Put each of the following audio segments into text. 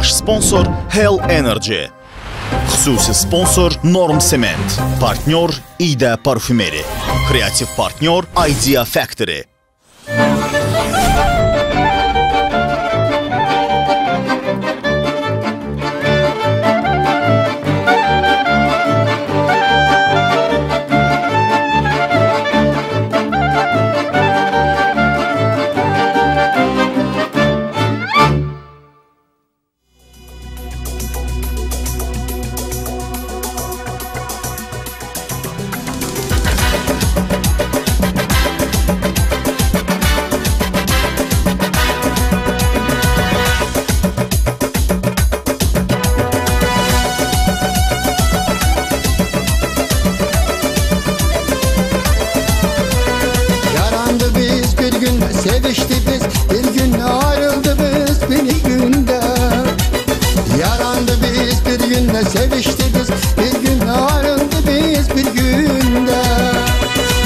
Baş sponsor Hell Energy. Xüsusi sponsor Norm Sement. Partnyor İda Parfümeri. Kreativ partnyor Idea Factory. Sevişti biz bir gün, ayrıldı biz bir günde. Yarandı biz bir günde, sevişti biz bir gün, ayrıldı biz bir günde.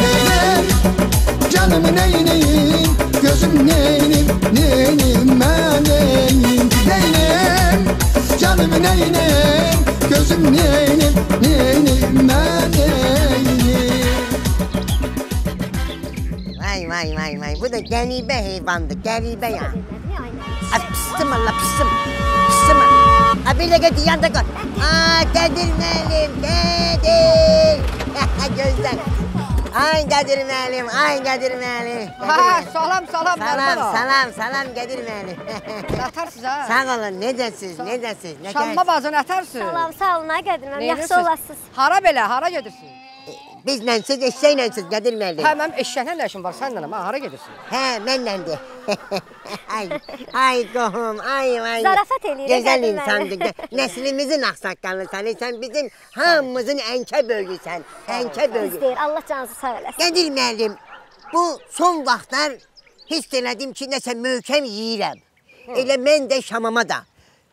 Neynim canım neynim, gözüm neynim, neynim ben neynim. Neynim canım neynim, gözüm neynim, neynim ben neynim. Vay. Bu da garibe heyvandı, garibe ya. Pıstım Allah, pıstım. Ha bir de git yanda koy. Kadir Melim, Kadir. Gözler. Ay Kadir Melim. Salam. Salam Kadir Melim. Atarsınız ha. Sağ olun, necəsiz? Şamma bazını atarsınız. Salam, sağ olun, Kadir Melim. Yaxşı olasınız. Hara belə, hara gedirsiniz? Bizlənsiz, eşşəylənsiz Kadir Melim. Hə, mənim eşşəklə nə işim var səndən, hara gedirsin? Hə, mənləndir. Ay qohum, ay. Zarafat eləyir. Gözəl insandır. Nəslimizin ağsaqqalısan, sən bizim hamımızın ənkə böyüsən. İstəyir, Allah canınızı sağ eləsin. Kadir Melim, bu son vaxtlar hiss elədim ki, nəsə möhkəm yeyirəm. Elə mən də Şamama da.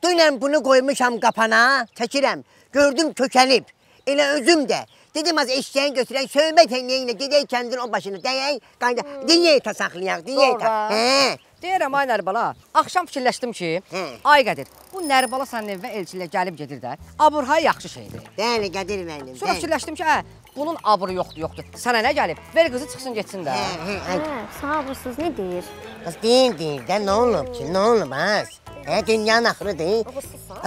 Dünən bunu qoymuşam qapana, çəkirəm. Gördüm kökəlib. Elə özüm də. Dedim az eşeğin götürən söhbət eləyinə gedək kəndin o başını deyək, diyeta saxlayaq, diyeta. Deyirəm, ay Nərbala, axşam fikirləşdim ki, ay Qədir, bu Nərbala sənin evə elçilə gəlib gedir də, aburhay yaxşı şeydir. Bəli, Qədir mənim. Sonra fikirləşdim ki, bunun aburu yoxdur. Sənə nə gəlib? Ver qızı çıxsın getsin də. Sağ olasınız, nə deyir? Qız deyir də, nə olub ki, nə olub az? Dünyanın axırıdır.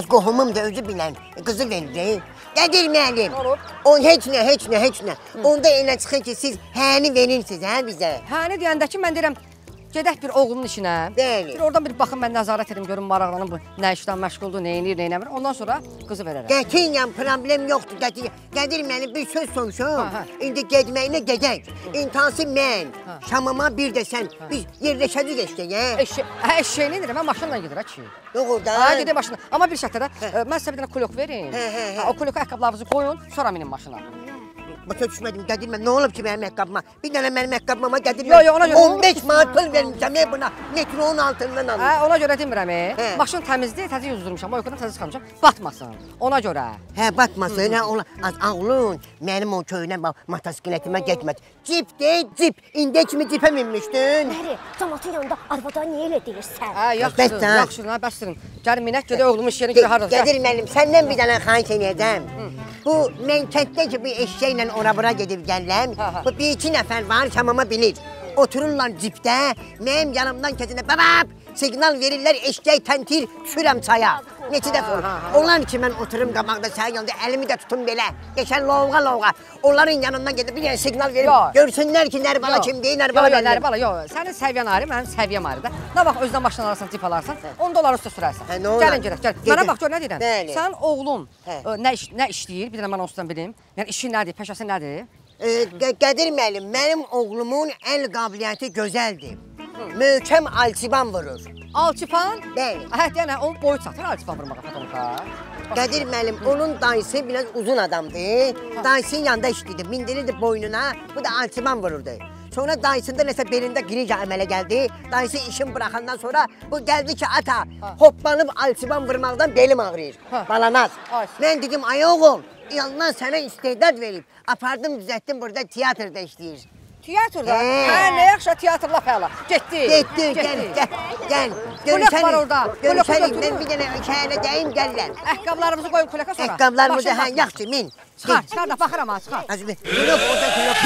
Qohumum da özü bilən, qızı verir. Qədir Məlim, heç nə. Onda elə çıxın ki, siz həni verirsiniz, bizə. Həni deyəndə ki, mən deyirəm, gedək bir oğlunun işinə. Bəli. Bir oradan bir baxın, mən nəzarət edim, görüm maraqlanım, nə işdən məşğuldur, neynir, neynəmir. Ondan sonra qızı verərəm. Qətiyyən problem yoxdur, qətiyyən. Qədir Məlim, bir söz soruşum. İndi gedməyinə gedək. İntihası mən, Şamama bir də sən. Biz yerləşəcək eşkəyə. Eşeğini indirəm, mən maşınla gedirəm ki. Doğrudan. Gedir maşınla. Amma bir şərtlərə, mən sizə bir dənə kulok verin. O kuloku ayaqqabılarınızı qoyun, sonra minin maşına. Başa düşmədim, Qədir Məlim, nə olub ki mənim ayaqqabıma? Bir dənə mənim ayaqqabıma Qədir Məlim 15 manat pul vermişəm buna, metronun altından alın. Ona görə demirəm, maşın təmizdir, təzə yüzdürmüşəm, o yuxudan təzə çıxarmışam, batmasın, ona görə. Batmasın, ağlın, mənim o köynə motosikletimə getmədi. Cip deyil, cip, indi kimi cipə minmişdin. Nəri, cəmatın yanında arvada niyə elə deyirsən? Yaxşıdır, bəsdirin. Gəl minək, gedək oğlumun iş yerini görə harada. Qədir Məlim, səndən bir dənə xahiş edəcəm. Bu, mən kənddə ki, bu eşəklə ora-bura gedib gələm, bu bir iki nəfər var, Şamama bilir. Otururlar cipdə, mənim yanımdan keçinə babab, siqnal verirlər, eşək təntir, düşürəm çaya. Neçə dəfə olur. Onlar ki, mən oturum qabaqda çayın yanında, əlimi də tutum belə, geçən lovğa. Onların yanından gedib bir siqnal verib, görsünlər ki, Nərbala kimdir, Nərbala məndir. Nərbala, yox, sənin səviyyən ayrı, mənim səviyyəm ayrıdır. Nə vaxt özdən maşın alarsan, cip alarsan, $10 üstə sürərsən. Gəlin, gedək. Mənə bax, gör, nə deyirəm? Sənin oğlun nə işləyir, bir dənə mən ondan bilim. Yəni, işi nədir, peşəsi nədir? Qədir Məlim, mənim oğlumun əl qabiliyyəti gözəldir. Möhkəm alçıban vurur. Alçıpan? Bəli. Yəni, onun boyu çatır alçıpan vurmağa, fotoğrafa. Qədir Məlim, onun dayısı biraz uzun adamdır. Dayısının yanında işləyirdi, mindirirdi boynuna, bu da alçıban vururdu. Sonra dayısında nəsə belində qrija əmələ gəldi. Dayısı işin bıraxandan sonra bu gəldi ki, ata, hoppanıb alçıban vurmaqdan belim ağrıyır. Balanaz. Mən dedim, ay oğul, Allah sənə istedad verib. Apardım, düzəltdim, burada teatrda işləyir. Teatrda? Hə, nə yaxşı teatrla fəala. Getdi. Gəl. Kulak var orada. Görüşəlim, mən bir dənə şəhərə deyim, gəlirəm. Əhqablarımızı qoyun kulaka sonra. Əhqablarımızı, hə, yaxşı, min. Çıxar da, baxıram ha, çıxar. Kulak, orada kulak.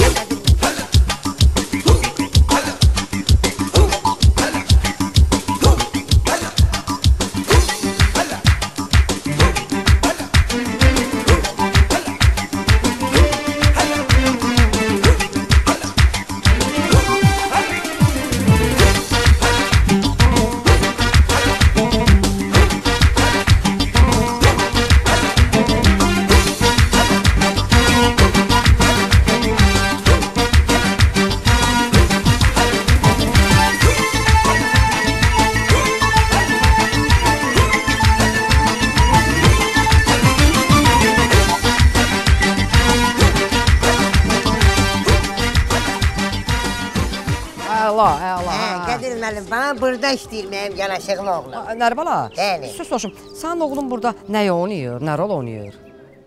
Qədir müəllim, bana burada istəyir mənim yanaşıqlı oğlum. Nərbala? Bəli. Sus hoşum, sənin oğlun burada nə oynayır, nə rol oynayır?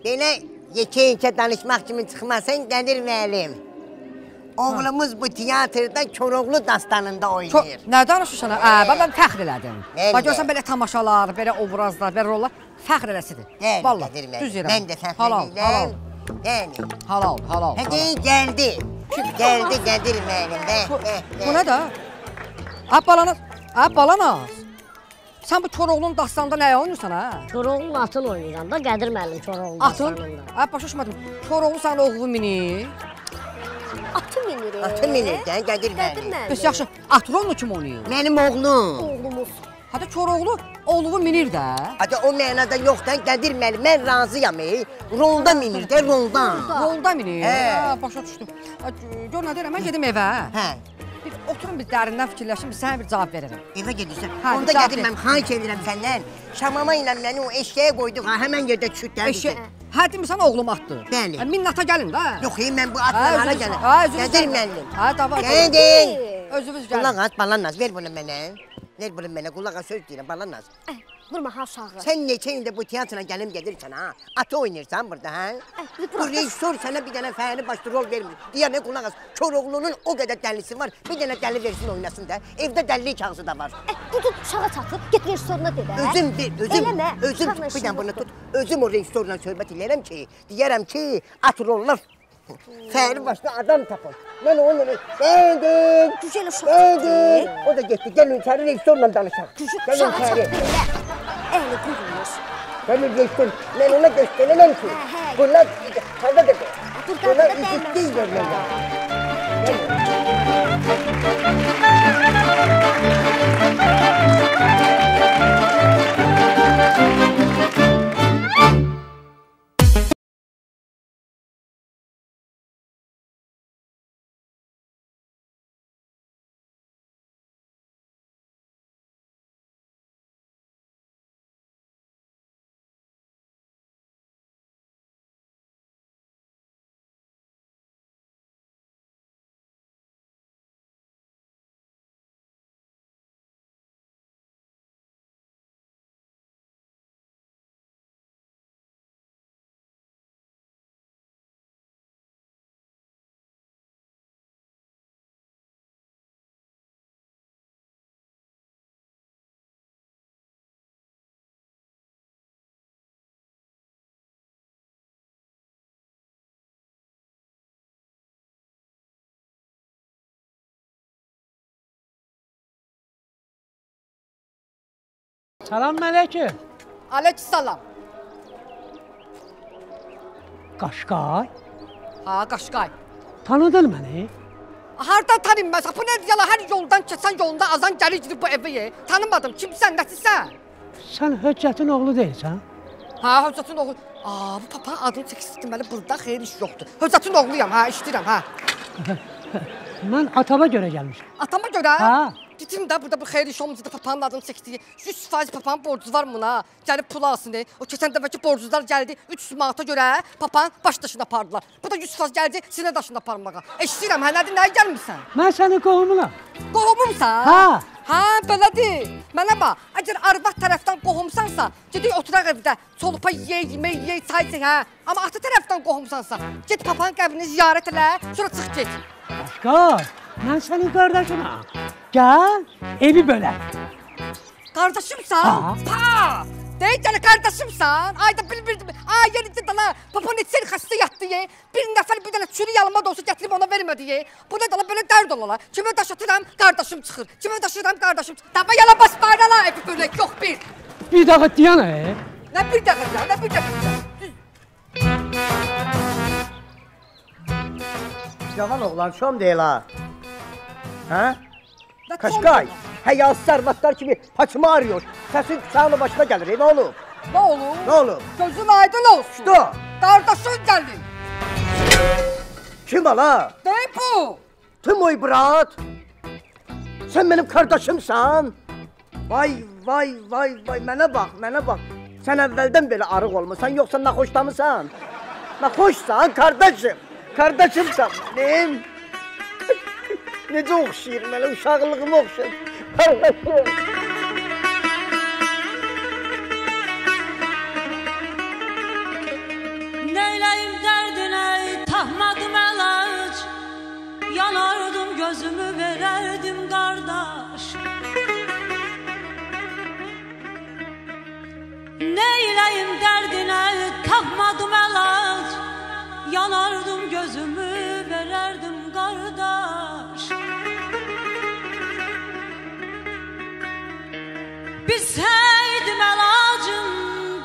Belə yekə danışmaq kimi çıxmasan Qədir müəllim. Oğlumuz bu teatrda Koroğlu dastanında oynayır. Nə danışırsan? Mən fəxr elədim. Bax görsən belə tamaşalar, belə obrazlar, belə rollar fəxr eləsidir. Vallahi Qədir müəllim, mən də fəxr edirəm. Bəli. Halal. Hadi gəldi. Gəldi Qədir müəllim. Bu nə də? Balanaz. Sən bu Koroğlunun dastanında nə oynayırsan ha? Koroğlunun atını oynayıram da Qədir müəllim Koroğlunun dastanında. Başa düşmədim. Koroğlu sənin oğlunu minir. Atı minir. Atı minir də Qədir müəllim. Bəs yaxşı, at rolunu kim oynayır? Mənim oğlum. Oğlumuz. Hadi Koroğlu oğlunu minir də. Hadi o mənada yox da Qədir müəllim, mən razıyam. Rolda minir də, rolda. Rolda minir. Başa düşdüm. Gör nə deyirəm, mən gedim evə. Hə. Oturun bir dərindən fikirləşim, sənə bir cavab verərəm. Evə gedirsən. Onda Qədir müəllim, xahiş edirəm səndən. Şamama ilə məni o eşeğə qoyduq, həmən yerdə çütlədik. Hə demirsən oğlum atdı. Bəli. Minnata gəlin də. Yox, mən bu atla hara gələm. Qədir müəllim. Hə, davay. Gəlin. Özünüz gəlin. Qulaq as, balanaz, ver bunu mənə. Ver bunu mənə, qulaq as, söz deyirəm, balanaz. Vurma ha aşağı. Sən neçə ildə bu teatrına gəlib gedirsən ha? Atı oynayırsan burada ha? Bu rejissor sənə bir dənə fəali başlı rol vermir. Deyənə qulaq as, Koroğlunun o qədər dəlisi var, bir dənə dəli versin oynasın da. Evdə dəlilik kağızı da var. Bu tut uşağa çatıb, get rejissoruna de də. Özüm, bir dənə bunu tut. Özüm o rejissorla söhbət eləyərəm ki, deyərəm ki, at rollar fəali başlı adam tapın. Mən onu Qədir. Güzel uşaq çatdı. O da getdi, gəlin içəri rejissorla danışaq. Uşağa çatdı. Əli qurulmuş. Gəlin rejissor, mən ona göstərələm ki, bunlar haradadır? Bunlar izitli yerlərdə. Salam Mələkə. Aleykümsalam. Qaşqay. Ha, Qaşqay. Tanıdın məni? Hardan tanıyım mən? Bu nədir yala? Hər yoldan keçən yolunda azan gəlir gidib bu evə. Tanımadım. Kimsən, nəsilsən? Sən Höccətin oğlu deyilsən? Ha, Höccətin oğlu. Bu papağın adını çəksin deməli burada xeyir iş yoxdur. Höccətin oğluyam, ha, işləyirəm, ha. Mən atama görə gəlmişəm. Atama görə? Ha. Dedim də burada bir xeyir iş olmayacaq da papağın adını çəkdiyi. 100% papağın borcu var buna. Gəlib pul alsın. O keçən dəfəki borcuzlar gəldi 300 manata görə papağın baş daşına apardılar. Bu da 100% gəldi sinə daşına aparmağa. Eşidirəm, hə nədir, nəyə gəlmirsən? Mən sənin qohumunam. Qohumumsan? Ha. Ha, belədir. Mənə bax, əgər arvad tərəfdən qohumsansa, gedək oturaq evdə, çolupa yeyək, yemək yeyək, çay içək, hə. Amma ata tərəfdən qohumsansa, get papağın qəbrini ziyarət elə, sonra çıx get. Qaşqay, mən sənin qardaşınam. Gəl, evi bölək. Qardaşımsan? Ha! Deyək gələ qardaşımsan? Ayda bilmirdim. Ay yerində dala, papa neçə il xəstə yatdı ye. Bir nəfər bir dənə çürü yalıma da olsa gətirib ona vermədi ye. Bu da dala belə dərd olala. Kimə daşatıram, qardaşım çıxır. Kimə daşıram, qardaşım çıxır. Dava yala bas bayrala, evi bölək, yox bir. Bir dəqiqə deyən Nə bir dəqiqə, nə bir dəqiqə. Cavan oğlan şom deyil ha. Hə? Qaşqay, həyasız arvadlar kimi paçımı arıyor. Səsin sağlı başına gəlir, nə olub? Nə olub? Nə olub? Gözün aydın olsun. İşte. Qardaşın gəlir. Kim ala? Deyib bu. Timoy brat. Sən mənim qardaşımsan. Vay, vay, vay, vay, mənə bax, mənə bax. Sən əvvəldən belə arıq olmuşsan, yoxsa naxoşdamısan? Naxoşsan, qardaşım. Qardaşımsan benim. Necə oxşayır, mənə uşaqlığıma oxşayır. Qardaşım. Neyləyim dərdinə, tapmadım əlac. Yanardım, gözümü verərdim qardaş. Neyləyim dərdinə, tapmadım əlac. Yanardım, gözümü verərdim qardaş. Bilsəydim əlacın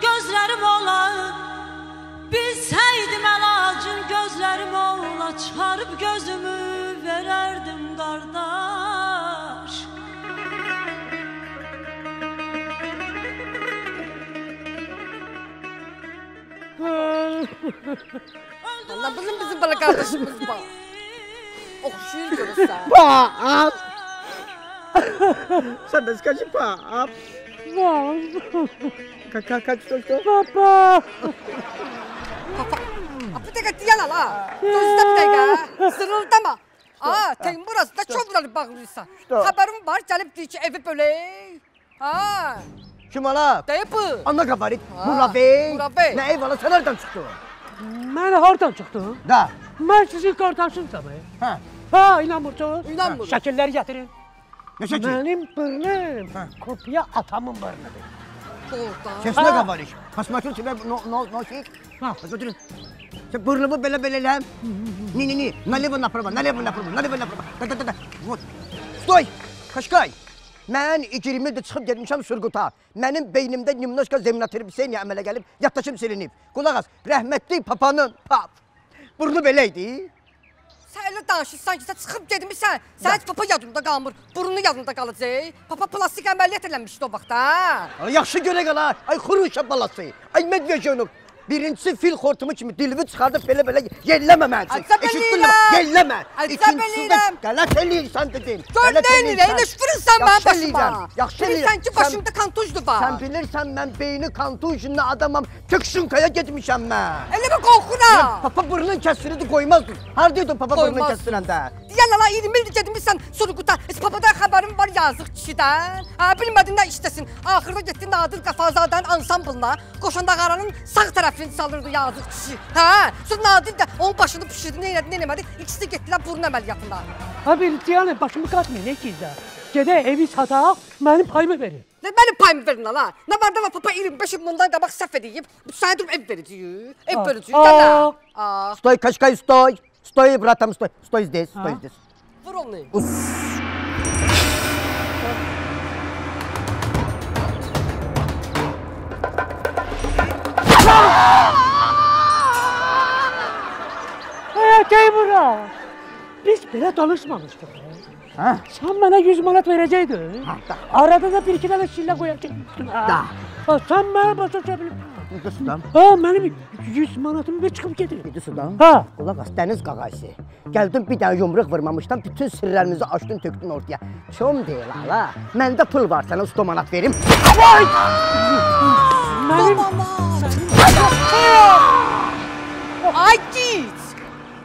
gözlərim ola. Bilsəydim əlacın gözlərim ola. Çıxarıb gözümü verərdim qardaş. Allah bizim belə qardaşımız var. Oxşayır görürsən. Pap! Sən də skaçı pap. Kaç что? Papa! Papa, bir dəqiqə deyən ala. Gözlə bir dəqiqə. Sırıldama. Teyin burası da çovları bağlayırsan. Xəbərim var, gəlib deyir ki, evi bölək. Ha. Kim ala? Deyib bu. Ana qabarit. Muravey. Muravey. Nə ev ala, sən hardan çıxdın? Mən hardan çıxdım? Da. Mən sizin qardaşımsam. Hə. Ha, inanmırsınız? İnanmıyorum. Şəkilləri gətirin. Ne şəkil? Mənim burnum kopya atamın burnudur. Doğrudan. Sesine qabarit. Pasmatın тебе no şey. Ha. Götürün. Sen burnumu belə eləm. Ni. Налево направо. Da. Вот. Stoy. Qaşqay. Mən 20 ildir çıxıb getmişəm Surguta. Mənim beynimdə nimnoşka zemnatripseniya əmələ gəlib, yaddaşım silinib. Qulaq as, rəhmətli papanın pap. Burnu belə idi. Sən elə danışırsan ki, sən çıxıb getmişsən. Sən heç papa yadında qalmır. Burnu yadında qalacaq. Papa plastik əməliyyat eləmişdi o vaxtda. Yaxşı görə qala. Ay xuruşa balası. Ay medvejönük. Birincisi fil xortumu kimi dilimi çıxardıb belə yelləmə mən üçün. Eşitdin mi? Yelləmə. İkincisi də qələt eləyirsən dedim. Gör nə eləyirsən, nə şüfürürsən mənim başıma. Yaxşı eləyirsən. Bilirsən ki, başımda kontujdu var. Sən bilirsən mən beyni kontujunlu adamam. Töksünkaya getmişəm mən. Elə mi qorxuram? Papa burnun kəsiridi qoymazdın. Haradaydın papa burnun kəsirəndə? Deyən ala 20 ildir getmişsən Surguta. Papadan xəbərim var yazıq kişidən. Bilmədin nə işdəsin. Axırda getdi Nadir Qafazadən ansamblına. Qoşanda Qaranın sağ tərəfini salırdı yazıq kişi. Sonra Nadir də onun başını pişirdi, nə eləmədi. İkisi də getdilər burun əməliyyatına. Bir deyən başımı qatmayın, nə ki də. Gedək evi sataq, mənim payımı verin. Mənim payımı verin ala. Nə var da var papa 25 il bundan qabaq səhv edib. Sənə durub ev verəcəyik. Ev verəcəyik. Gələ. Stoy, Qaşqay, stoy. Stoy, bratam, stoy. Stoy здесь, stoy здесь. Vur onu. Teymura, biz belə danışmamışdıq. Sən mənə 100 manat verəcəkdin. Arada da bir iki dənə şillə qoyacaqdın. Sən mənə başa çəbilib. Mənim 100 manatımı bir çıxıb gedir. Gidi sudan. Qulaq as, dəniz qağası. Gəldin bir dənə yumruq vurmamışdan bütün sirlərimizi açdın, tökdün ortaya. Çom deyil hala. Məndə pul var, sənə 100 manat verim. Ay git!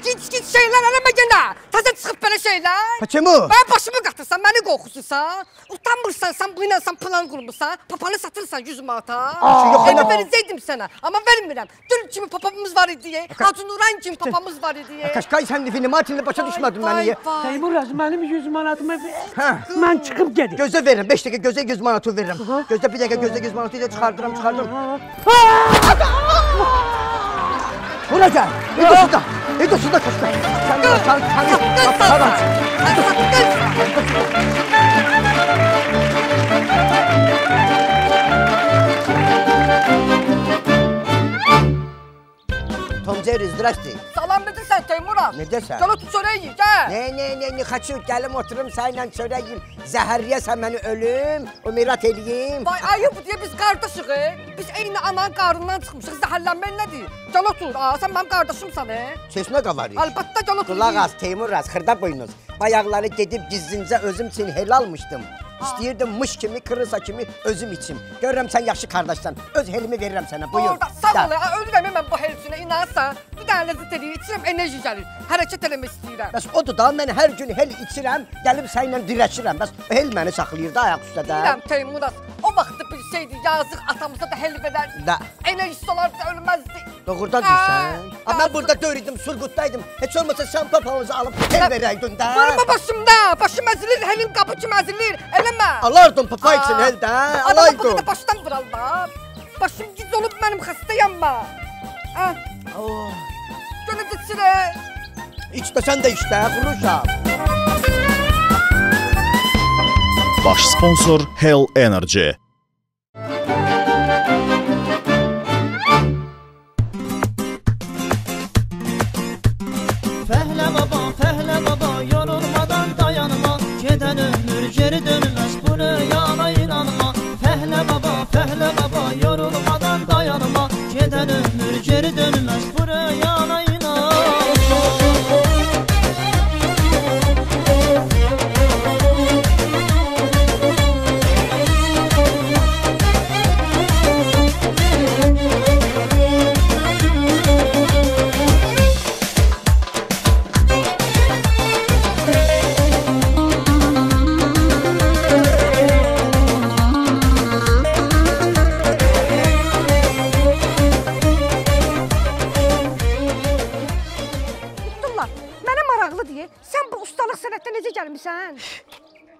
Git şeyler eləmə yenə! Hazır çıxıb belə şeylər. Paçamı? Mən başımı qatırsan, məni qorxusursan. Utanmırsan, sən bu ilə plan qurmursan. Papanı satırsan 100 manata. Elə verəcəkdim sənə, amma vermirəm. Dün kimi papamız var idi. Hacı Nuran kimi papamız var idi. Kaşkay sən də filmatini başa düşmədin məni. Teymur az mənim 100 manatımı ver. Mən çıxıb gedim. Gözə verirəm, 5 dəqiqə gözə 100 manatı verirəm. Gözə bir dəqiqə gözə 100 manatı ilə çıxardıram. Bura gəl. Edosuda kaşkay. Sən də Tom Jerry, zdrasti. Salam nedirsən Teymur'a? Ne desən? Gəl otur çörək yiyik, gəl. Ne, xaçı, gəlim oturum səninlə çörək yiyim. Zəhərliyəsən məni ölüm, umirat eləyim. Vay ayıb deyə biz qardaşıq, Biz eyni ananın qarnından çıxmışıq, zəhərlənmək nədir? Gəl otur, sən mənim qardaşımsan, Çeşmə qavarıyıq. Əlbəttə gəl otur. Qulaq az, Teymur az, xırda boynuz. Bayaqları gedib gizlincə özüm üçün hel almışdım. İstəyirdim mış kimi, kırısa kimi özüm içim. Görürəm sən yaxşı qardaşsan, öz helimi verirəm sənə, buyur. Orada, sağ ol, ölürəm mən bu hel üçünə, inansan. Bir dənə ləzzət eləyir, içirəm, enerji gəlir. Hərəkət eləmək istəyirəm. Bəs odur da, mən hər gün hel içirəm, gəlib sənlə dirəşirəm. Bəs hel məni saxlayır da ayaq üstədə. Biləm, Teymur az, o vaxtda bilsəydi, yazıq atamıza da hel verərdi. Enerjisi olardı, ölməzdi. Doğrudan deyirsən? Mən burada döyürdüm, surqutdaydım. Heç olmasa sən papağımızı alıb hel verəydin də. Vurma başımda, başım əzilir, helin qapı kimi əzilir, eləmə. Alardın papa üçün hel də, alaydın. Adamı da başdan vuralma. Başım giz olub mənim xəstəyəm mən. Gönüd içirə. İçdə, sən də içdə, quruşam. Baş sponsor Hell Energy. Fəhlə baba, yorulmadan dayanma. Gedən ömür geri dönməz, bunu yana inanma. Fəhlə baba, yorulmadan dayanma. Gedən ömür geri dönməz, bunu yana inanma.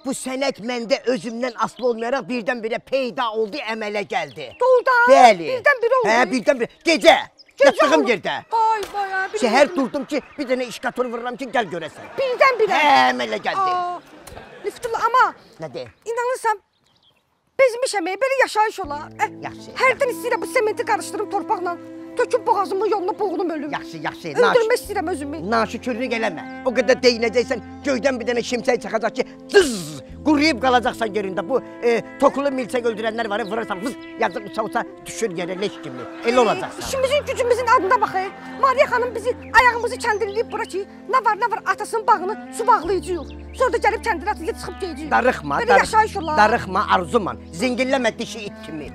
Bu sənət məndə özümdən asılı olmayaraq birdən-birə peyda oldu, əmələ gəldi. Doğrudan? Bəli. Birdən-birə oldu? Hə, birdən-birə. Gecə. Yatdığım yerdə. Vay, vay. Şəhər durdum ki, bir dənə işqatör vururam ki, gəl görəsən. Birdən-birə? Hə, əmələ gəldi. Liftullah, amma nədir? İnanırsam, bezmişəm, belə yaşayış olar. Yaxşı. Hərdən istəyirəm bu sementi qarışdırıb torpaqla. Töküb boğazımın yoluna boğulum ölüm. Yaxşı. Öldürmək istəyirəm özümü. Naşükürlük eləmə. O qədər deyinəcəksən, göydən bir dənə şimşək çıxacaq ki, dız, quruyub qalacaqsan yerində. Bu tokulu milçək öldürənlər var, vurarsan, vız, yazıq uça-uça düşür yerə leş kimi. Elə olacaqsan. İşimizin, gücümüzün adına bax. Mariya xanım bizi, ayağımızı kəndirləyib bura ki, nə var, atasının bağını su bağlayacaq. Sonra da gəlib kəndir atılıb çıxıb geyəcək. Darıxma, arzuman. Zengilləmə dişi it kimi.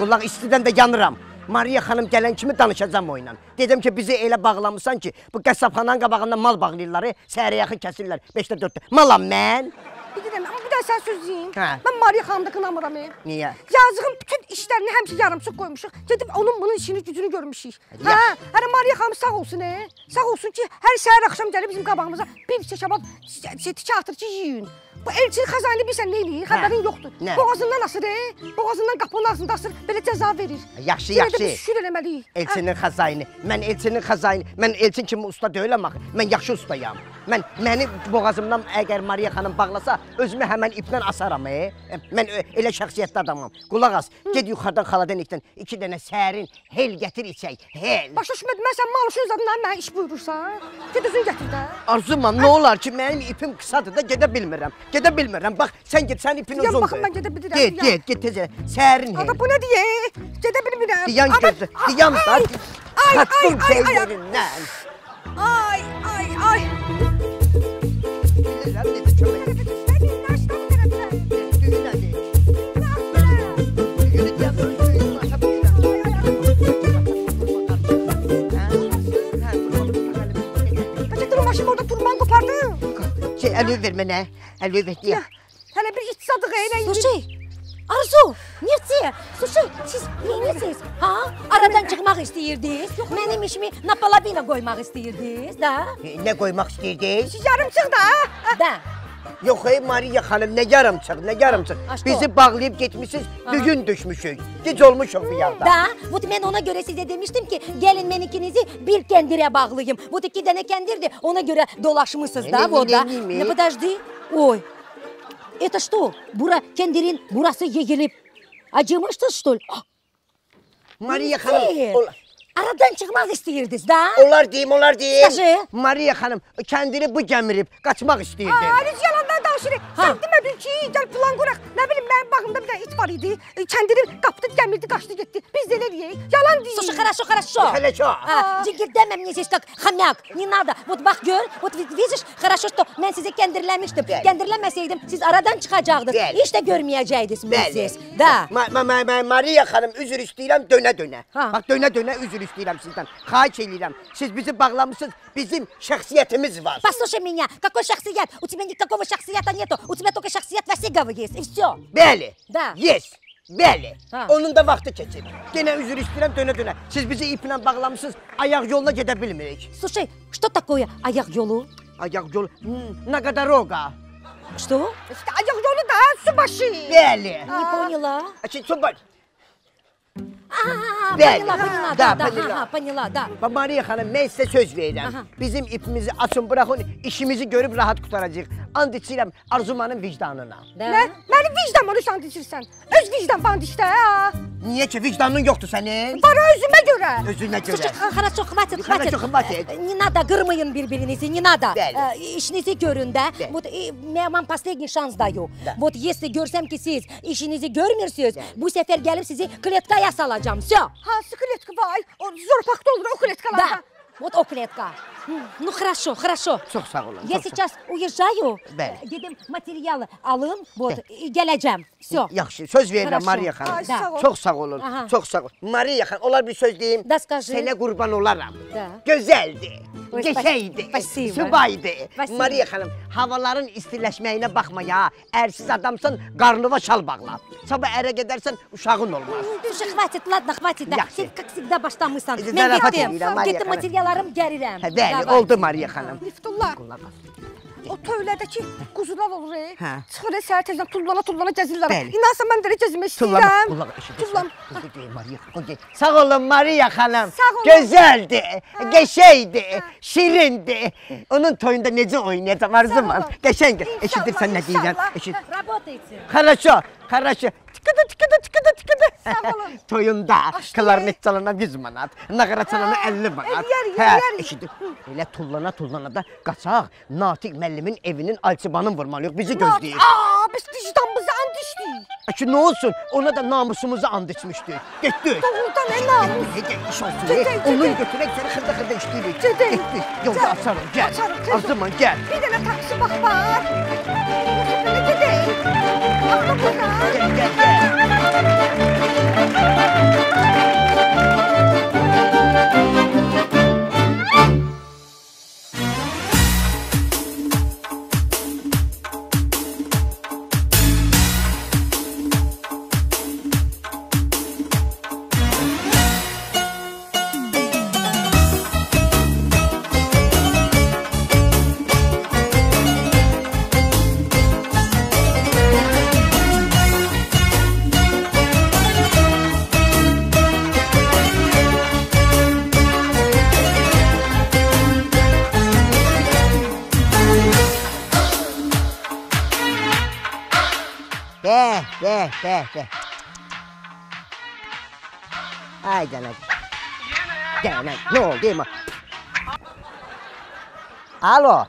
Qulaq istidən də yanıram. Mariya xanım gələn kimi danışacam o ilə. Dedim ki, bizi elə bağlamısan ki, bu qəssabxananın qabağında mal bağlayırlar, səhərə yaxın kəsirlər, 5-də 4-də. Malam mən. Bilirəm, amma bir daha sən söz deyim. Mən Mariya xanımda qınamıram. Niyə? Yazığın bütün işlərini həmişə yarımçıq qoymuşuq. Gedib bunun işini, gücünü görmüşük. Hələ Mariya xanım sağ olsun, sağ olsun ki, hər səhər axşam gəlib bizim qabağımıza bir çəkabab tikə atır ki, yiyin. Bu elçinin xəzayını bilsən nə eləyir? Xəbərin yoxdur. Boğazından asır, boğazından qapının ağzında asır, belə cəza verir. Yaxşı. Şükür eləməliyik. Elçinin xəzayını, mən elçin kimi usta deyiləm axı, mən yaxşı ustayam. Məni boğazımdan əgər Mariya xanım bağlasa, özümü həmən iplə asaram. Mən elə şəxsiyyətli adamam. Qulaq as, ged yuxarıdan xaladan ikdən 2 dənə sərin hel gətir içək, hel. Başa düşmədim, mən sən malışın zadından mənə iş buyurursan, ged özün gətir də. Arzuman, nə olar ki, mənim ipim qısadır da gedə bilmirəm. Gedə bilmirəm, bax, sən get, sənin ipin uzundur. Baxın, mən gedə bilirəm. Get tezə, sərin hel. Ada, bu nə deyə? Gedə bilmirəm. Diyan gözü, diyan da, xattın peylerindən. Ay. Başım orada turban kopar Əli ver mənə. Əli ver deyə. Hələ bir iç sadıq elə. Слушай, Arzu, Mirti, слушай, siz neyinirsiniz? Ha? Aradan çıxmaq istəyirdiniz? Mənim işimi napalabina qoymaq istəyirdiniz, da? Nə qoymaq istəyirdiniz? Siz yarımçıq da. Da. Yox, Mariya xanım, nə yarımçıq, nə yarımçıq. Bizi bağlayıb getmişsiniz, bugün düşmüşük. Gec olmuşuq bu yanda. Da, vot mən ona görə sizə demişdim ki, gəlin mən ikinizi bir kəndirə bağlayım. Vot 2 dənə kəndirdir, ona görə dolaşmışsınız da, vot da. Ne, подожди. Ой, это что? Kəndirin burası yeyilib. Acımışsınız, что ли? Mariya xanım, aradan çıxmaq istəyirdiniz da? Onlar deyim. Skажи. Mariya xanım, kəndiri bu gəmirib, qaçmaq istəyirdi. Biz yalandan danışırıq. Sən demədin ki, gəl plan quraq. Nə bilim, mənim bağımda bir dənə it var idi. Kəndiri qapdı, gəmirdi, qaçdı, getdi. Biz də elə deyək. Yalan deyil. Слушай, хорошо. Deməm, не здесь как хомяк. Не надо. Вот bax gör. Вот видишь, хорошо, что mən sizi kəndirləmişdim. Kəndirləməsəydim, siz aradan çıxacaqdınız. Heç də görməyəcəydiniz siz. Da. Mariya xanım, üzr istəyirəm, dönə. Bax, dönə üzr istəyirəm sizdən. Xahiş edirəm. Siz bizi bağlamışsınız, bizim şəxsiyyətimiz var. Послушай меня, какой шахсият? У тебя никакого шахсията нету. У тебя только шахсият Васигова есть, и все. Bəli. Da. Yes. Bəli. Onun da vaxtı keçir. Yenə üzr istəyirəm, dönə. Siz bizi iplə bağlamışsınız, ayaq yoluna gedə bilmirik. Слушай, что такое ayaq yolu? Ayaq yolu, Naqadaroga. Что? Ayaq yolu da, subaşı. Bəli. Не поняла. Subaşı. Поняла, da. Mariya xanım, mən sizə söz verirəm. Bizim ipimizi açın, bıraxın, işimizi görüb rahat qutaracaq. And içirəm Arzumanın vicdanına. Nə? Mənim vicdanımı and içirsən. Öz vicdan band işdə, ha? Niyə ki, vicdanın yoxdur sənin? Var özümə görə. Özünə görə. Слушай, хорошо, хватит. Не надо, грымаем birbirinizi, не надо. İşinizi görün də. Mən последний şans dayı. Вот если görsəm ki, siz işinizi görmürsünüz, bu səfər gəlib sizi kletkaya salacağım. Все. Hansı kletka var? O zorpaqda olur o kletkalarda. Да. Вот o клетка. Ну хорошо. Çox sağ olun. Я сейчас уезжаю. Gedim materialı alım, gələcəm. Все. Yaxşı, söz verirəm Mariya xanım. Çox sağ olun. Mariya xanım, olar bir söz deyim. Sənə qurban olaram. Gözəldir, qəşəkdir, subaydır. Mariya xanım, havaların istiləşməyinə baxmaya, ərsiz adamsın, qarnıva şal bağla. Sabah ərə gedərsən, uşağın olmaz. Слушай, хватит, ладно, хватит. Sen, как всегда, başlamışsan. Mən getdim, materiallarım gərirəm. Bəli, oldu Mariya xanım. Liftullah, o tövlədəki quzular olur, çıxır səhər tezdən tullana gəzirlər. İnansan, mən də gəzmək istəyirəm. Sağ olun Mariya xanım, gözəldir, qəşəkdir, şirindir. Onun toyunda necə oynayacam Arzuman? Qəşəngdir, eşidirsən nə deyirəm? Хорошо. Tıkıdı. Toyunda klarnet çalana 100 manat, nağara çalana 50 manat. Eşidir. Elə tullana da qaçaq, Natiq müəllimin evinin alçıbanın vurmalıyıq, bizi gözləyir. Biz vicdanımızı and içdik. Ki, nə olsun, ona da namusumuzu and içmişdik. Getdik. Doğrudan nə namus? İş olsun, onu götürək səni xırda işləyirik. Getdik. Yolda açarım, gəl. Arzuman, gəl. Bir dənə taksi bax var. Yoxsa gedək. Axla burada. Gəl. Be. Ay canım. Gel, ne oldu değil mi? Alo.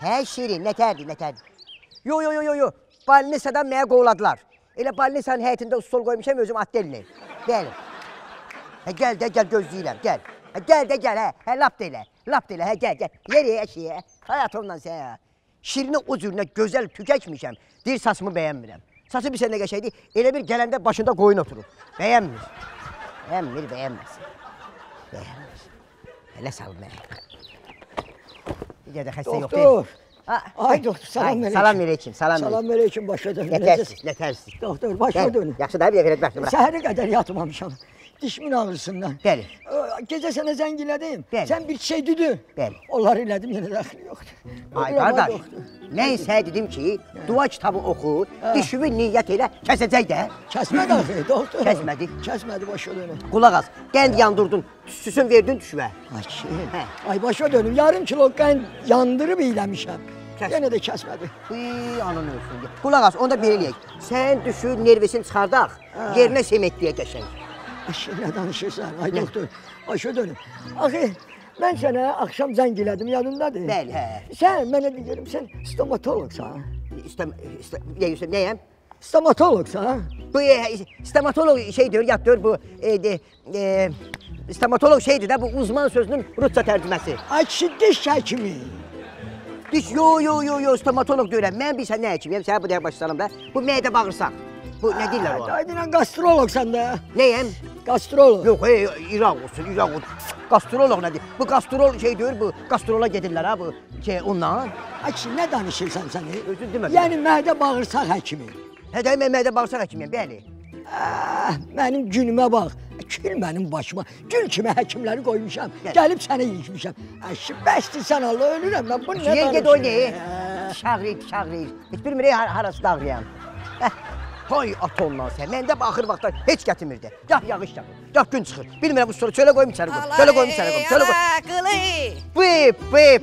He Şirin, nətərdir? Yo. Balnisadan mənə qovladılar. Elə Balnisanın həyətində stol qoymuşam, özüm atdelini. Bəli. Gəl, gözləyirəm, gəl. Gəl, lap da elə, gəl. Yeriyə, əşiyə, həyatımdan sən. Şirini o cürünə gözəl tükəkmişəm. Deyir, saçımı bəyənmirəm. Saçı bir sənə qəşəkdir, elə bir gələndə başında qoyun oturur. Bəyənmir. Bəyənmir. Elə sal mənə. Bir də xəstə yoxdur. Ay doktor, salam aleyküm. Salam aleyküm, salam aleyküm. Salam aleyküm, başa dönün. Nətərsiz. Doktor, başa dönün. Yaxşı da bir yerə baxdım. Səhərə qədər yatmamışam. Dişimin ağrısından. Bəli. Gecə sənə zəng elədim. Bəli. Sən bir şey düdün. Bəli. Onları elədim, yenə dəxli yoxdur. Ay qardaş, mən sənə dedim ki, dua kitabı oxu, dişimi niyyət elə, kəsəcək də. Kəsmədi axı, doktor. Kəsmədi. Kəsmədi, başa dönün. Qulaq as, qənd yandırdın, tüstüsün verdin düşvə. Ay kişi, ay başa dönün. Yarım kilo qənd yandırıb eləmişəm. Yenə də kəsmədi. Anın ölsün. Qulaq as, onda belə eləyək. Sən düşün, nervesini çıxardaq, yerinə semetliyə qəşək. Nə danışırsan, ay doktor, başa dönün. Axı, mən sənə axşam zəng elədim, yadındadır. Bəli, hə. Sən mənə deyirəm, sən stomatologsan. Nəyəm? Stomatologsan. Bu stomatolog şeydir, yaddır bu, stomatolog şeydir də, bu uzman sözünün Rusça tərcüməsi. Ay kişi, diş həkimi. Diş, yo, stomatolog deyirəm. Mən bilsən nə həkimiyəm, sənə bu dəyə başlayalım da. Bu mədə bağırsaq. Bu nə deyirlər o? Aydınən qastrologsan da. Nəyəm? Qastrolog. Yox, İraq olsun. Qastrolog nədir? Bu qastrol şey deyir, bu qastrola gedirlər ha, bu şey ondan. Ay kişi, nə danışırsan sən? Özün demədim. Yəni mədə bağırsaq həkimi. Hə, də mən mədə bağırsaq həkimiyəm, bəli. Mənim günümə bax, kül mənim başıma, gül kimi həkimləri qoymuşam, gəlib sənə yiyişmişəm. Əşi, bəsdir sən Allah, ölürəm mən, bu nə danışır? Ged oynayır, şağrıyır. Heç bilmir, harası dağlayan. Hay atondan sən, məndə axır vaxtda heç gətirmirdi. Gah yağış yağır, gah gün çıxır. Bilmirəm, sonra çölə qoyum içəri qoyum, çölə qoyum içəri qoyum, çölə qoyum. Bıy.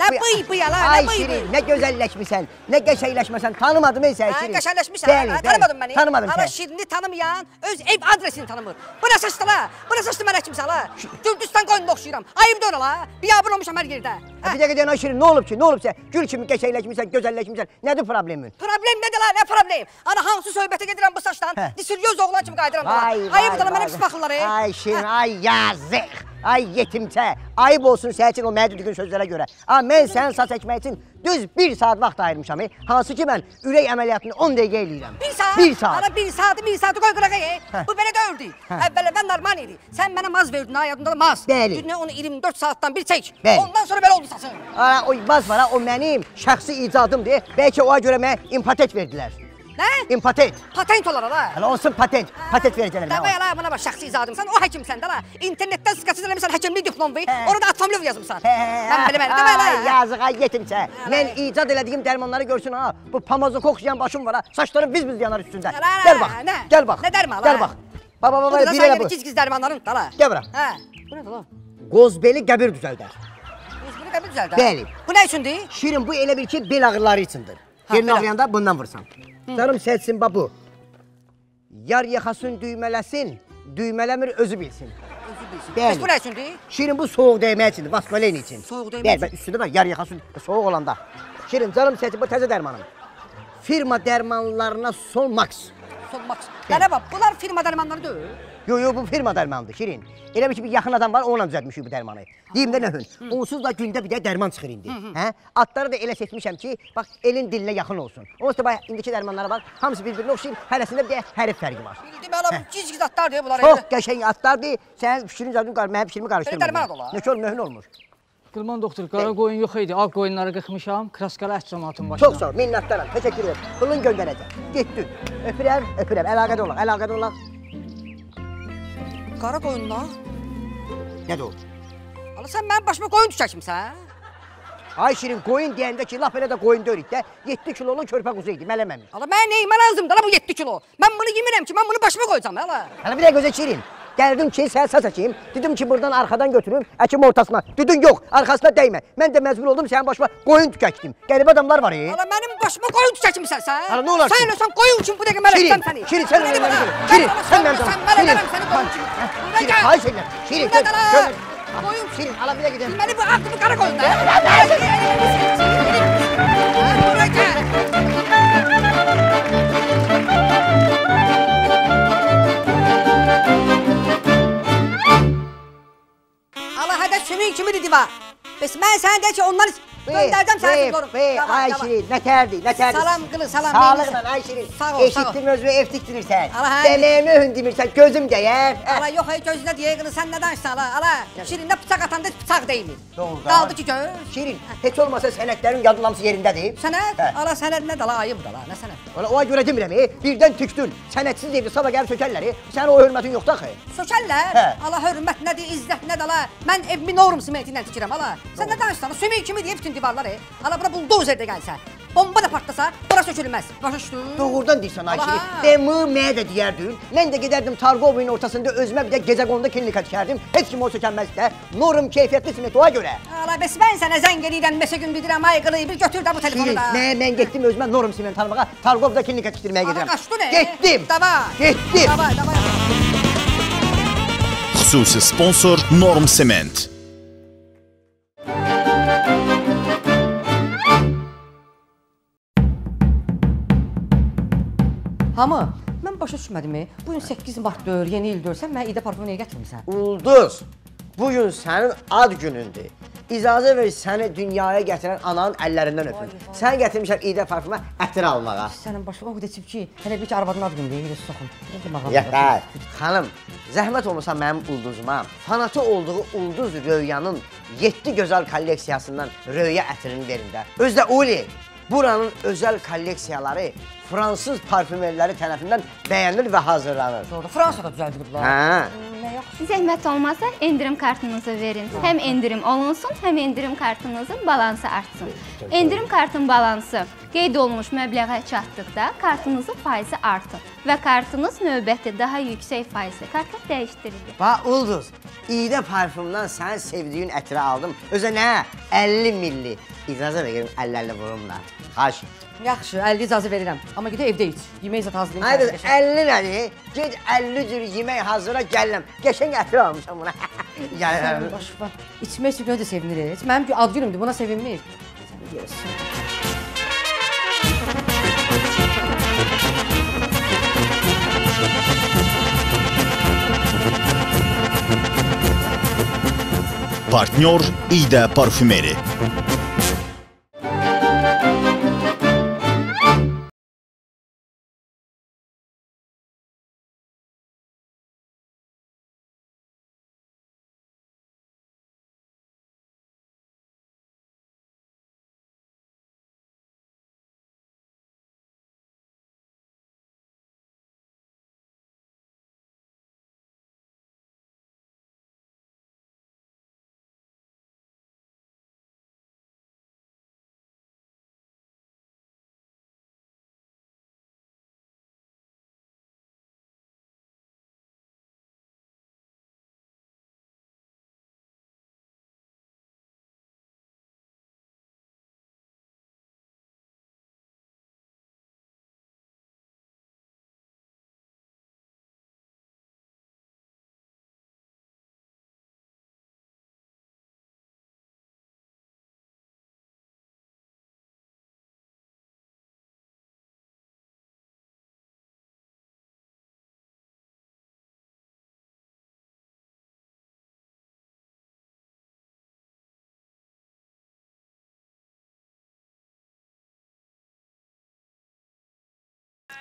Nə bıy ala, ay Şirin, nə gözəlləşmisən, nə qəşəkləşməsən, tanımadım sən Şirin. Qəşəkləşmisən, tanımadın məni. Tanımadım sən. Ala Şirini tanımayan öz ev adresini tanımır. Bu nə saçdı la, bu nə saçdı mənə kimsə la. Güldüstan qoyunda oxşayıram, ayım dön ala, biyabır olmuşam hər yerdə. Bir dəqiqə deyən ay Şirin, nə olub ki, nə olub sən? Gül kimi qəşəkləşmisən, gözəlləşmisən, nədir problemin? Problem nədir la, nə problem? Ana hansı söhbətə gedirəm bu saçdan, disiryoz oğlan kimi qaydıram da. Ayıb da mənə pis baxırlar. Ay Şirin, ay yazıq. Ay yetimçə, ayıb olsun sənin üçün o mənə düzgün sözlərə görə. Amma mən sənin saç əkmək üçün düz 1 saat vaxt ayırmışam. Hansı ki mən ürək əməliyyatını 10 dəqiqə eləyirəm. 1 saat? 1 saat. Ana 1 saatı qoy qırağa. Bu belə döyürdü. Əvvələn normal idi. Sən mənə maz verdin ha, yadında da maz. Bəli. Dünya onu 24 saatdan bir çək. Bəli. Ondan sonra belə oldu saçın. Ana o maz var ha, o mənim şəxsi icadımdır. Bəlkə oğa görə mənə impatent verdilər. Nə? İmpatent. Patent olar ala. Hələ olsun patent. Patent verəcəklər. Davay ala, bana bax, şəxsi izadım. Sən o həkimsən də la. İnternetdən skasız eləmirsən həkimlik diplomu. Orada Atfamlov yazmısan. Mən bilmərəm, davay ala. Yazıq ay yetimçə. Mən icad elədiyim dərmanları görsün ha. Bu pamazok oxşayan başım var ha. Saçlarım biz yanar üstündə. Gəl bax. Gəl bax. Nə dərman ala? Gəl bax. Baba, bir elə bu. Giz dərmanların da la. Gəl bura. Hə. Bu nədir la? Qozbeli qəbir düzəldər. Qozbeli qəbir düzəldər? Bəli. Bu nə üçündür? Şirin, bu elə bil ki, bel ağrıları üçündür. Yerin ağrıyanda bundan vursan. Canım səhətsin babu. Yar yaxasın düymələsin, düymələmir özü bilsin. Bəs bu nə üçündür? Şirin, bu soğuq dəymək üçündür, vaskolen üçün. Soğuq dəymək üçün? Üstündə var, yar yaxasın soğuq olanda. Şirin, canım səhətsin, bu təzə dərmanım. Firma dərmanlarına son maks. Son maks. Mənə bax, bunlar firma dərmanları deyil. Yo, bu firma dərmanıdır, Şirin. Elə bir ki, bir yaxın adam var, onunla düzəltmişik bu dərmanı. Deyim də nə hün, onsuz da gündə bir də dərman çıxır indi. Adları da elə seçmişəm ki, bax, elin dilinə yaxın olsun. Onsuz da bax, indiki dərmanlara bax, hamısı bir-birinə oxşayır, hərəsində bir də hərif fərqi var. Bildim, ala, giz-giz adlar deyil bunlar. Çox qəşəng adlardır, sənin fikrin zadın mənim fikrimi qarışdırmır. Belə dərman adı olar. Nə ki, möhün olmur. Qılman doktor, qara qoyun yox idi, ağ qoyunları qıxmışam, kraskalı ət cəmatın başına. Çox sağ ol, minnətdaram, təşəkkür ederim. Pulun göndərəcəm, getdin. Öpürəm, əlaqədə olaq. Qara qoyunlar? Nədir o? Ala, sən mənim başıma qoyun düşəkimsən? Ay Şirin, qoyun deyəndə ki, laf elə də qoyun döyürük də, 7 kilolu körpə quzu idi, mələməmiş. Ala, mənə neyimə lazımdır, ala, bu 7 kilo. Mən bunu yemirəm ki, mən bunu başıma qoyacam, ala. Hələ bir dəqiqə gözə Şirin. Gəldim ki, sən saç əkeyim, dedim ki, buradan arxadan götürüm, əkim ortasına. Dedin, yox, arxasına dəymə. Mən də məcbur oldum, sənin başıma qoyun tükəkdim. Qəribə adamlar var, Ala, mənim başıma qoyun tükəkmişsən sən? Ala, nə olar ki? Sən ölsən qoyun üçün bu dəqiqə mən öpsəm səni. Şirin, sən mənə gəl. Şirin, sən mənə gəl. Mən edərəm səni qoyun kimi. Şirin, xahiş edirəm. Şirin, Şirin, qoyun. Şirin, ala bir dəqiqə. Məni bu ağlı bu qara qoyun da. Ala, hədə sümük kimidir diva. Bəs mən sənə deyək ki, onları Göndərəcəm səni Zorum. Ay Şirin, nətərdir, nətərdir. Salam qılı, salam. Sağlıqla, ay Şirin. Sağ ol. Eşitdim özünü ev tikdirirsən. Deməyimi hündürsən, gözüm dəyər. Ala yox, gözünə deyə qılı, sən nə danışsan ala? Ala, Şirinə bıçaq atanda bıçaq deyilmir. Qaldı ki göz. Şirin, heç olmasa sənədlərin yadınlamısı yerindədir. Sənəd? Ala sənəd nədir ala, ayıbdır ala, nə sənəd? Ona görə demirəm, birdən tükdün. Sənədsiz evli sabah gəlib sökərlər, sənin o hörmətin yoxdur axı. Sökərlər? Ala hörmət nədir, izzət nədir ala? Mən evimi Norm simenti ilə tikirəm ala. Sən nə danışsan, sümük kimi deyib bütün divarları. Ala bura buldozerdə gəlsə, bomba da partasa, bura sökülməz. Başa düşdün? Doğrudan deyirsən Ayşəri. Demə də deyərdin. Mən də gedərdim Targovun ortasında özümə bir də gecəqonda klinika tikərdim. Heç kim o sökənməz də. Norm keyfiyyətli simenti oğa görə. Ala bəs mən sənə zəng eləyirəm, mesə gün bildirəm, ay qılı, bir götür də bu telefonu da. Mən getdim özümə Norm simenti almağa, Targovda klinika tikdirməyə gedirəm. Ala qaçdı ne? Getdim. Davay. Getdim. Davay. Xüsusi sponsor Norm Sement. Hamı, mən başa düşmədim. Bugün 8 martdır, yeni ildir. Sən mənə İdə parfümü niyə gətirmirsən? Ulduz, bugün sənin ad günündür. İcazə ver səni dünyaya gətirən ananın əllərindən öpün. Sən gətirmişəm İdə parfümə ətir almağa. Sənin başına o qədər ki, hələ bir ki arvadın ad günündür, yeri soxun. Yətər, xanım, zəhmət olmasa mənim ulduzuma, fanatı olduğu Ulduz Röyanın 7 gözəl kolleksiyasından Röya ətirini verin də. Özdə Uli, buranın özəl kolleksiyaları Fransız parfümerləri tərəfindən bəyənilir və hazırlanır. Doğru, Fransada düzəldiliblər. Hə. Zəhmət olmasa endirim kartınızı verin. Həm endirim olunsun, həm endirim kartınızın balansı artsın. Endirim kartın balansı qeyd olunmuş məbləğə çatdıqda kartınızın faizi artır və kartınız növbəti daha yüksək faizli kartla dəyişdirilir. Bax, Ulduz, İdə parfümdən sənin sevdiyin ətiri aldım. Özə nə? 50 milli. İcazə verin, əllərlə vurumla. Xaş. Yaxşı, 50 icazə verirəm. Amma gedə evdə iç. Yemək zat hazırlayım. Hayır, 50 nədir? Ged 50 cür yemək hazıra gələm. Qəşəng ətir almışam buna. Sən boş ver. İçmək üçün də seviniriz. Mənim ad günümdür, buna sevinmir. Sən deyirsən. Partnyor İdə Parfümeri.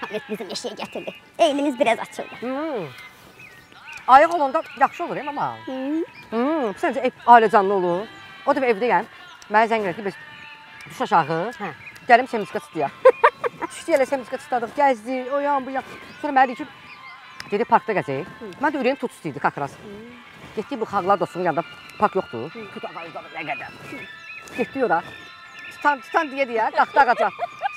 Hamlet bizim eşeği getirdi. Elimiz biraz açıldı. Ayıq olanda yaxşı olur, ama. Səncə ev ailəcanlı olur. O da evdəyəm. Mənə zəng elədi ki, biz düş aşağı. Gəlim semizka tutuyaq. Düşdü elə semizka tutadıq, gəzdik, o yan, bu yan. Sonra mənə deyir ki, gedib parkda gəzək. Mən də ürəyim tut istəyirdi, kakras. Getdik bu xalqlar dostunun yanında park yoxdur. Tut ağacda nə qədər. Getdik ora. Tutan deyə, qalxdı ağaca.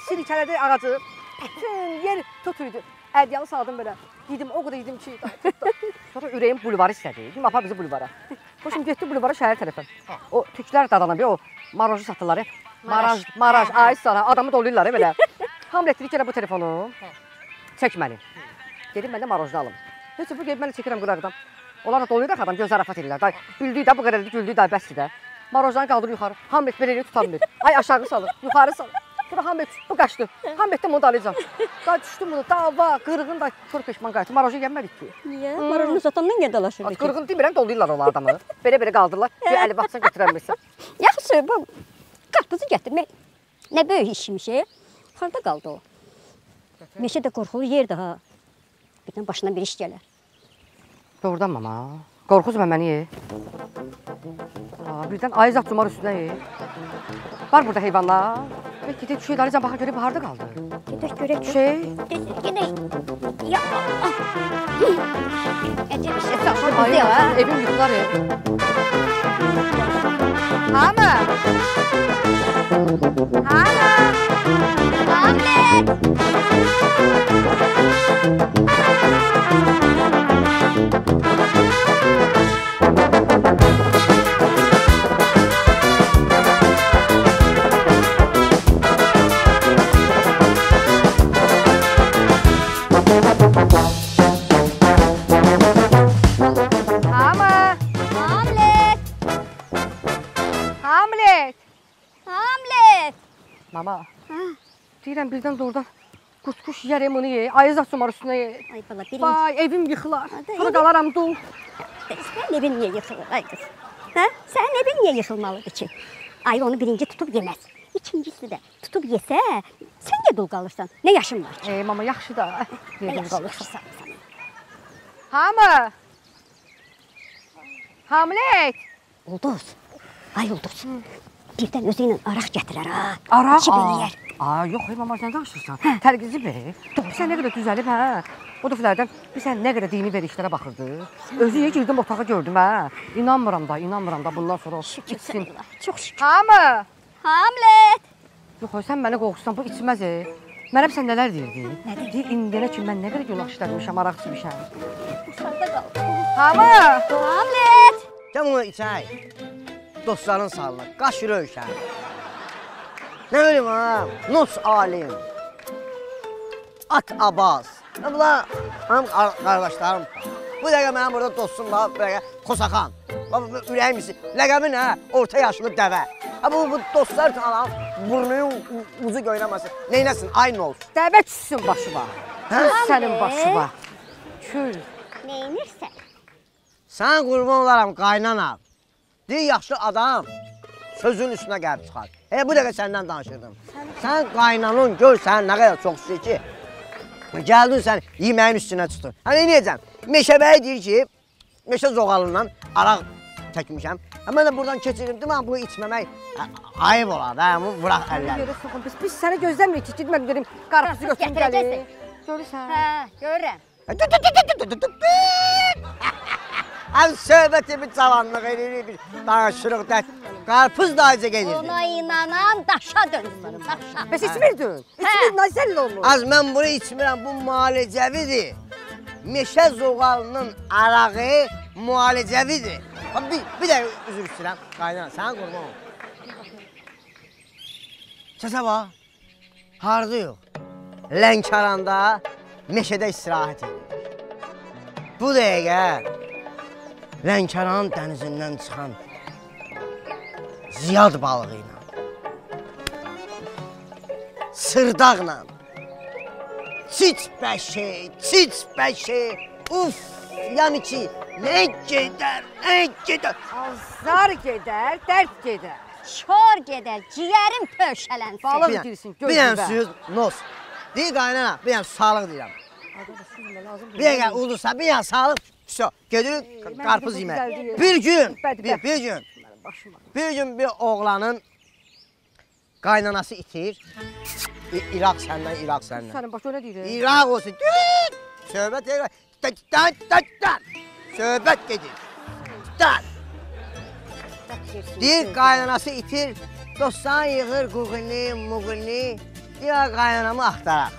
Sirkələdi ağacı. Bütün yer tutuydu. Ədyalı saldım belə. Yedim, o qədər yedim ki, tutdu. Sonra ürəyim bulvarı istədi. Dedim, apar bizi bulvara. Başım getdi bulvara şəhər tərəfə. O tüklər dadana bir, o marajı satırlar. Maraj, ay sana, adamı doluyurlar belə. Hamlet dedi ki, bu telefonu çək məni. Dedim, mən də marajını alım. Heç bu gedib, mən də çəkirəm qıraqdan. Onlar da doluyur axı adam, göz zarafat edirlər. Güldüyü də, bu qədər güldüyü də, bəsdir də. Marajdan qaldırır yuxarı. Hamlet belə tutamır. Ay aşağı salır, yuxarı salır. Sonra Hamlet bu qaçdı. Hamletdən onu da alacağım. Daha düşdüm bunu, dava, qırğın da çox peşman qayıtdı. Marajı yemədik ki. Niyə? Marajını satandan niyə dalaşırdı ki? Qırğın demirəm, doluyurlar onlar adamı. Belə qaldırırlar. Bir əli baxsan götürəmirsən. Yaxşı, bax. Qarpızı gətirmək nə böyük işmiş. Harda qaldı o? Meşə də qorxulu yerdir ha. Birdən başına bir iş gələr. Doğrudan mama. Qorxuzma məni ye. Birdən ayı zat cumar üstünə ye. Var burada heyvanlar. Gedək düşək darıcan baxa görək harda qaldı. Gedək görək. Düşək. Gedək. Ya. Evim yıxılar. Hamı. Hamı. Hamlet. Mama, deyirəm birdən doğrudan qusquş yərəm onu ye, ayı zat sumar üstünə ye. Ay bala, vay, evim yıxılar, sonra qalaram dul. Sənin evin niyə yıxılır, ay qız? Hə? Sənin evin niyə yıxılmalıdır ki? Ayı onu birinci tutub yeməz. İkincisi də tutub yesə, sən niyə dul qalırsan? Nə yaşın var ki? Mama, yaxşı da, niyə dul qalırsan? Hamı! Hamlet! Ulduz, ay Ulduz. Birdən özü ilə araq gətirər ha. Araq? İçib eləyər. Yox, mama, sən danışırsan. Tərqizi ver. Sən nə qədər düzəlib, hə? O döflərdən biz sən nə qədər dini verişlərə baxırdı. Özü ye girdim otağa gördüm, hə? İnanmıram da bundan sonra içsin. Çox şükür. Hamı! Hamlet! Yox, sən məni qorxusan, bu içməz. Mənə sən nələr deyirdin? Nə deyir? Deyir, indiyənə ki, mən nə qədər günah işlətmişəm, araq içmişəm. Uşaqda qaldı. Hamı! Hamlet! Gəl bunu içək. Dostların sağlığına, qaş rövşən. Nə bileyim ha, Nos alim, At Abbas. Bunlar mənim qardaşlarım. Bu dəqiqə mənim burada dostum var, bu dəqiqə Xosaxan. Ürəyim hissi, ləqəmi nə? Orta yaşlı dəvə. Bu dostlar üçün alam, burnunun ucu göynəməsin. Neynəsin, aynı olsun. Dəvə küssün başıma. Sənin başıma. Kül. Neynirsən? Sən qurban olaram, qaynanam. Deyir, yaxşı adam sözün üstünə gəlib çıxar. Bu dəqiqə səndən danışırdım. Sən qaynanın gör, sən nə qədər çox istəyir ki, gəldin sən yeməyin üstünə tutun. Nə deyəcəm? Meşəbəyi deyir ki, meşə zoğalından araq çəkmişəm. Mən də buradan keçirim, deməm, bunu içməmək ayıb olar da, vıraq əlləri. Biz səni gözləmirik ki, gidməm görüm, qarpızı götürüm gəlir. Görürsən? Hə, görürəm. Hem söhbəti bir cavanlıq edirik, bir danışırıq da, qarpız da acı gedirdi. Ona inanan daşa dönsün, daşa. Bəs içmirdin? İçmirdin, azəlli olur. Az mən bunu içmirəm, bu müalicəvidir. Meşə zoğalının arağı müalicəvidir. Bir də üzr istəyirəm, qaynana, sənə qurban ol. Səsə bax, harda yox, Lənkəranda meşədə istirahət edir. Bu dəqiqə Lənkəranın dənizindən çıxan ziyad balığı ilə, sırdaqla, çiç bəşi, uf, yəni ki, nə gedər. Azar gedər, dərd gedər. Şor gedər, ciyərim pöşələnsin. Balıq girsin, gözündə. Bir dənə suyuz, nos. Deyir qaynana, bir dənə sağlıq deyirəm. Bir dənə udursa, bir dənə sağlıq. Gedirik qarpız yemək. Bir gün bir oğlanın qaynanası itir. İraq səndən. Sənin başı öyle deyir. İraq olsun. Söhbət söhbət gedir. Deyir qaynanası itir. Dostdan yığır quğuni, muğuni. Deyir qaynanamı axtaraq.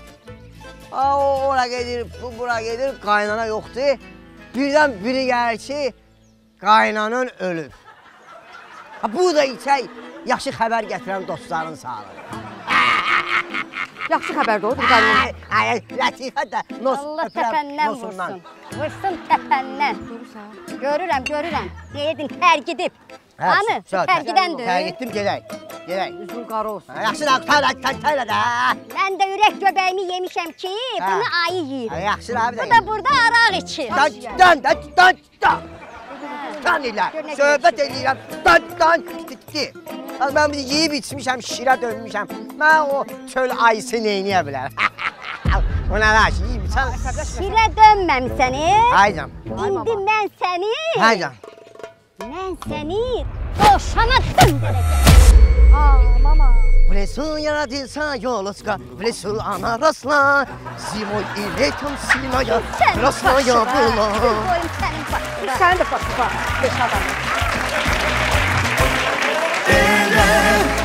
Ora gedir, bura gedir, qaynana yoxdur. Birdən biri gəlir ki, qaynanın ölüb. Bu da içək, yaxşı xəbər gətirən dostların sağlığı. Yaxşı xəbər də o, bir qaynana. Lətifə də, Allah təpəndən vursun. Vursun təpəndən. Görürəm. Deyirdin, tər gidib. Hanı, tərgidəndir. Tərgitdim, gedək. Üzün qara olsun. Yaxşı da, tayla da. Mən də ürək göbəyimi yemişəm ki, bunu ayı yiyir. Yaxşı da, bir də. Bu da burada araq içir. Dan ilə, söhbət edirəm, dan, Mən yeyib içmişəm, şirə dönmüşəm. Mən o çöl ayısı neyniyə bilər? Ona laş, yeyib içən. Şirə dönməmsən, Haycan. İndi mən səni... Haycan. Mən səni boşana döndürəcəm. Mama. В лесу я родился, елочка, в лесу она росла, зимой и летом сильная, красная была. Sen de bak, beş adam.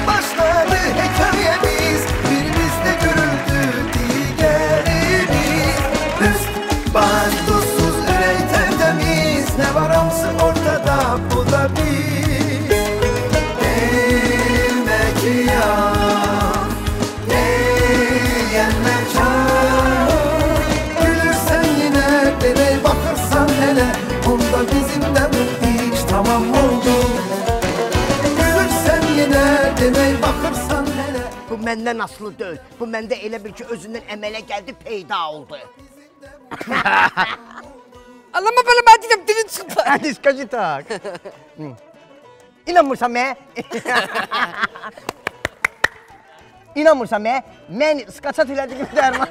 Başladı hikayemiz, birimizde görüldü diğerimiz. Üst baş tuzsuz ürey tertemiz, ne var hamsı ortada, bu da biz. Demek ya. Bizimden iş tamam oldu. Gülürsen yine demey bakırsan hele. Bu məndən asılı deyil. Bu məndə elə bir ki özündən əmələ gəldi, peyda oldu. Allah'ıma böyle ben dedim dilin çıktı. Diskacı tak. İnanmırsan mə? İnanmırsan mə? Mən skaçat elədim dərman.